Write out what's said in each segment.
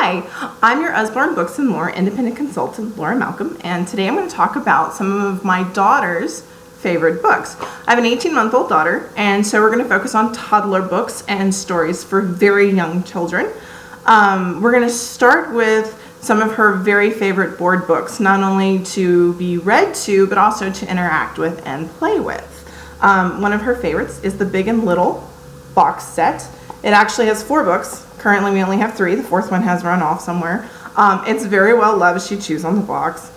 Hi, I'm your Usborne Books and More independent consultant, Laura Malcolm, and today I'm going to talk about some of my daughter's favorite books. I have an 18-month-old daughter, and so we're going to focus on toddler books and stories for very young children. We're going to start with some of her very favorite board books, not only to be read to, but also to interact with and play with. One of her favorites is the Big and Little box set. It actually has 4 books. Currently we only have 3. The 4th one has run off somewhere. It's very well loved. She chews on the box.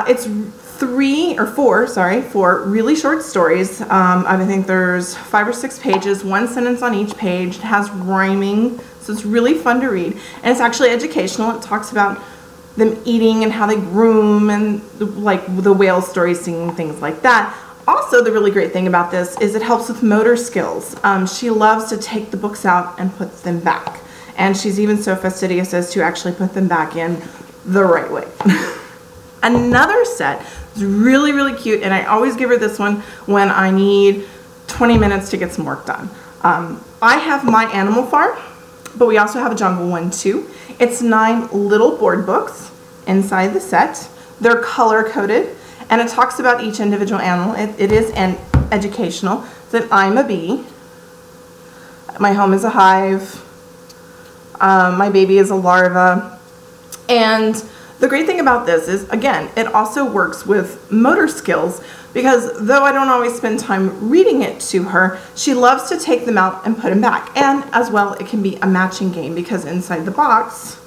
It's 4 really short stories. I think there's 5 or 6 pages, 1 sentence on each page. It has rhyming, so it's really fun to read. And it's actually educational. It talks about them eating and how they groom and like the whale story, singing, things like that. Also, the really great thing about this is it helps with motor skills. She loves to take the books out and put them back. And she's even so fastidious as to actually put them back in the right way. Another set is really, really cute, and I always give her this one when I need 20 minutes to get some work done. I have my Animal Farm, but we also have a jungle one too. It's 9 little board books inside the set. They're color-coded, and it talks about each individual animal. It is an educational. That I'm a bee. My home is a hive. My baby is a larva. And the great thing about this is, again, it also works with motor skills, because though I don't always spend time reading it to her, she loves to take them out and put them back. And as well, it can be a matching game, because inside the box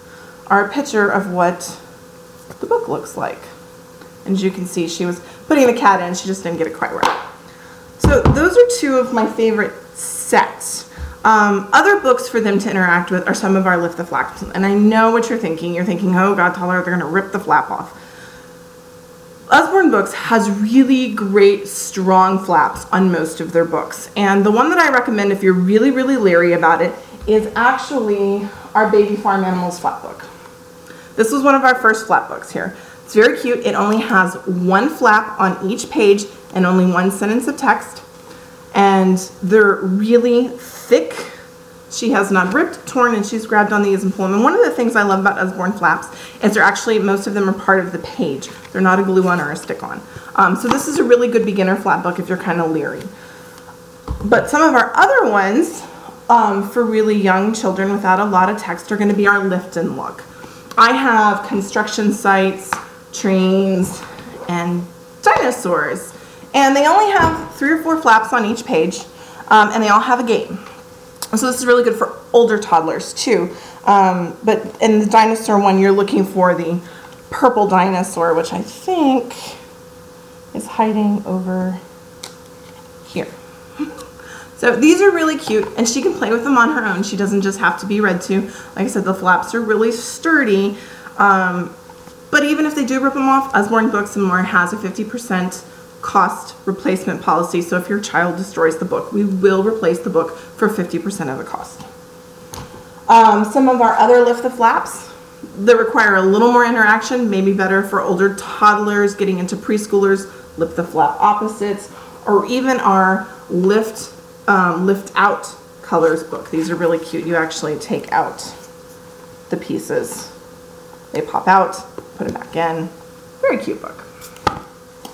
are a picture of what the book looks like. And as you can see, she was putting the cat in, she just didn't get it quite right. So those are 2 of my favorite sets. Other books for them to interact with are some of our Lift the Flaps. And I know what you're thinking. You're thinking, oh God, Toddler, they're going to rip the flap off. Usborne Books has really great, strong flaps on most of their books. And the one that I recommend if you're really, really leery about it is actually our Baby Farm Animals flap book. This was one of our first flap books here. It's very cute. It only has 1 flap on each page and only 1 sentence of text. And they're really thick. She has not ripped, torn, and she's grabbed on these and pulled them. And one of the things I love about Usborne flaps is they're actually, most of them are part of the page. They're not a glue-on or a stick-on. So this is a really good beginner flap book if you're kind of leery. But some of our other ones for really young children without a lot of text are going to be our Lift and Look. I have construction sites, trains, and dinosaurs. And they only have 3 or 4 flaps on each page, and they all have a game. So this is really good for older toddlers too. But in the dinosaur one, you're looking for the purple dinosaur, which I think is hiding over here. So these are really cute, and she can play with them on her own. She doesn't just have to be read to. Like I said, the flaps are really sturdy. But even if they do rip them off, Usborne Books and More has a 50% cost replacement policy. So if your child destroys the book, we will replace the book for 50% of the cost. Some of our other Lift the Flaps that require a little more interaction, maybe better for older toddlers getting into preschoolers, Lift the Flap Opposites, or even our Lift Out Colors book. These are really cute. You actually take out the pieces. They pop out, put it back in. Very cute book.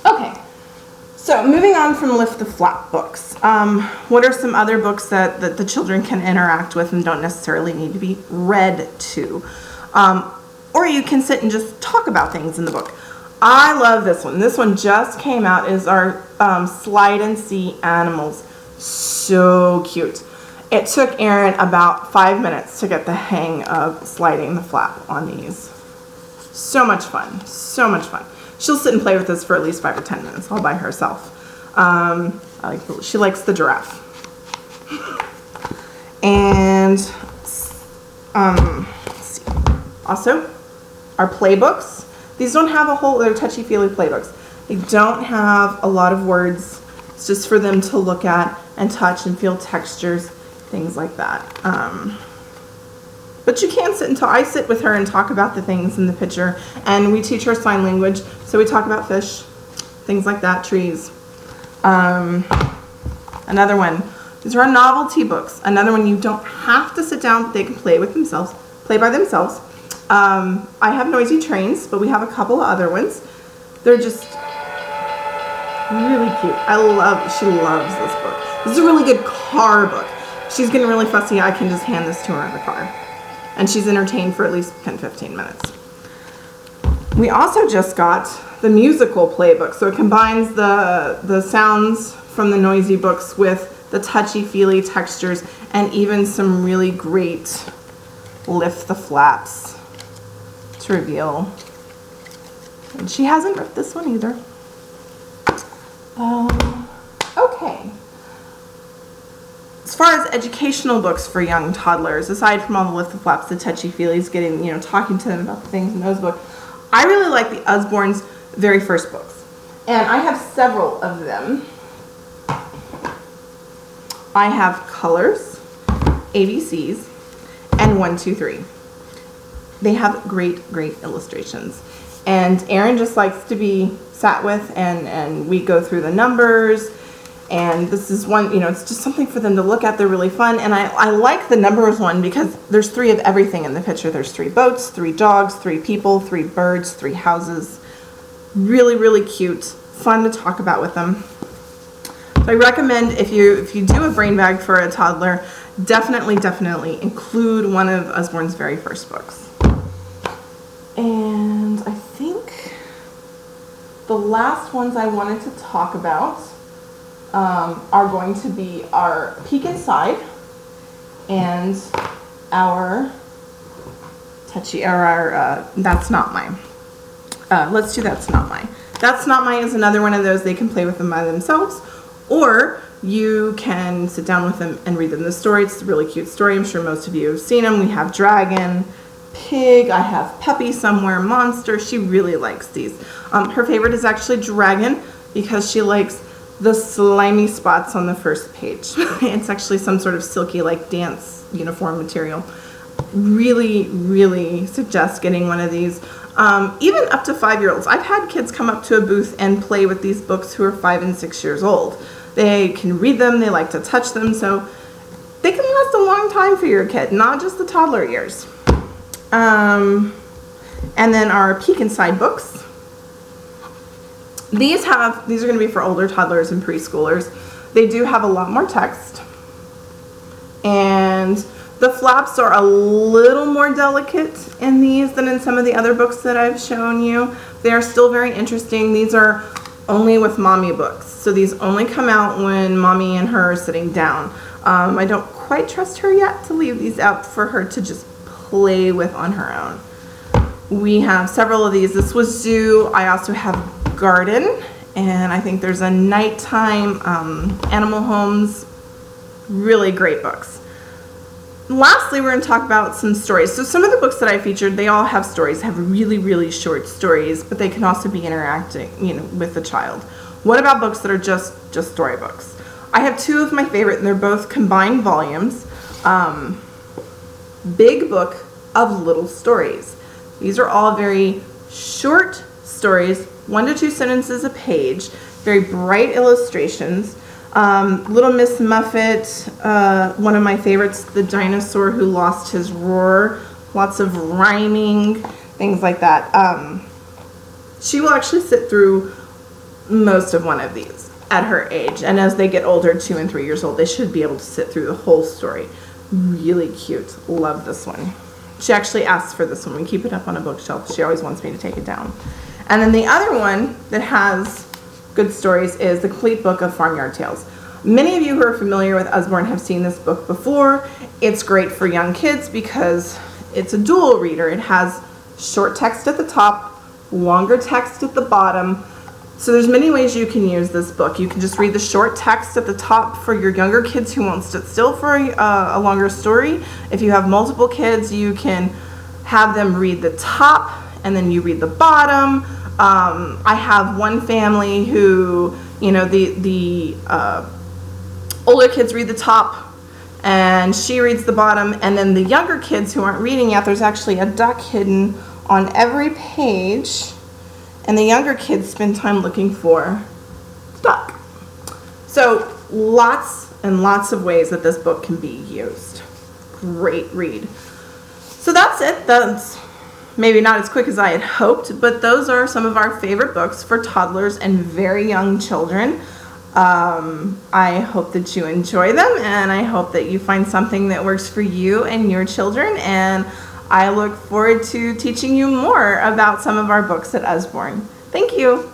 Okay. So moving on from Lift the Flap books, what are some other books that the children can interact with and don't necessarily need to be read to? Or you can sit and just talk about things in the book. I love this one. This one just came out, is our Slide and See Animals. So cute. It took Erin about 5 minutes to get the hang of sliding the flap on these. So much fun. So much fun. She'll sit and play with this for at least 5 or 10 minutes all by herself. She likes the giraffe. And let's see. Also, our playbooks. These don't have a whole, they're touchy-feely playbooks. They don't have a lot of words. It's just for them to look at and touch and feel textures, things like that. But you can sit and I sit with her and talk about the things in the picture, and we teach her sign language. So we talk about fish, things like that, trees. Another one, these are our novelty books. Another one, you don't have to sit down, they can play with themselves, play by themselves. I have Noisy Trains, but we have a couple of other ones. They're just really cute. She loves this book. This is a really good car book. She's getting really fussy. I can just hand this to her in the car. And she's entertained for at least 10-15 minutes. We also just got the musical playbook. So it combines the sounds from the noisy books with the touchy-feely textures and even some really great lift the flaps to reveal. And she hasn't ripped this one either. Okay. As far as educational books for young toddlers, aside from all the lift the flaps, the touchy-feelies, getting, talking to them about the things in those books, I really like the Usborne's very first books. And I have several of them. I have Colors, ABCs, and 1, 2, 3. They have great illustrations. And Erin just likes to be sat with, and we go through the numbers. And this is one, it's just something for them to look at. They're really fun. And I like the numbers one because there's 3 of everything in the picture. There's 3 boats, 3 dogs, 3 people, 3 birds, 3 houses. Really cute. Fun to talk about with them. So I recommend if you do a brain bag for a toddler, definitely include one of Usborne's very first books. And I think the last ones I wanted to talk about are going to be our Peek Inside and our That's Not Mine. Let's do That's Not Mine. That's Not Mine is another one of those they can play with them by themselves, or you can sit down with them and read them the story. It's a really cute story. I'm sure most of you have seen them. We have Dragon, Pig, I have Puppy Somewhere, Monster. She really likes these. Her favorite is actually Dragon because she likes the slimy spots on the first page. It's actually some sort of silky like dance uniform material. Really suggest getting one of these. Even up to 5-year-olds. I've had kids come up to a booth and play with these books who are 5 and 6 years old. They can read them, they like to touch them, so they can last a long time for your kid, not just the toddler years. And then our Peek Inside books. These are going to be for older toddlers and preschoolers. They do have a lot more text. And the flaps are a little more delicate in these than in some of the other books that I've shown you. They are still very interesting. These are only with mommy books. So these only come out when mommy and her are sitting down. I don't quite trust her yet to leave these out for her to just play with on her own. We have several of these. This was Zoo. I also have Garden, and I think there's a Nighttime, Animal Homes. Really great books. Lastly, we're going to talk about some stories. So some of the books that I featured, they all have stories, have really short stories, but they can also be interacting, with the child. What about books that are just storybooks? I have 2 of my favorite, and they're both combined volumes. Big Book of Little Stories. These are all very short stories, 1 to 2 sentences a page, very bright illustrations. Little Miss Muffet, one of my favorites, the dinosaur who lost his roar, lots of rhyming, things like that. She will actually sit through most of one of these at her age, and as they get older, 2 and 3 years old, they should be able to sit through the whole story. Really cute. Love this one. She actually asks for this one. We keep it up on a bookshelf. She always wants me to take it down. And then the other one that has good stories is The Complete Book of Farmyard Tales. Many of you who are familiar with Usborne have seen this book before. It's great for young kids because it's a dual reader. It has short text at the top, longer text at the bottom. So there's many ways you can use this book. You can just read the short text at the top for your younger kids who won't sit still for a longer story. If you have multiple kids, you can have them read the top and then you read the bottom. I have one family who, the older kids read the top and she reads the bottom, and then the younger kids who aren't reading yet, there's actually a duck hidden on every page, and the younger kids spend time looking for the duck. So lots and lots of ways that this book can be used. Great read. So that's it. That's maybe not as quick as I had hoped, but those are some of our favorite books for toddlers and very young children. I hope that you enjoy them, and I hope that you find something that works for you and your children, and I look forward to teaching you more about some of our books at Usborne. Thank you.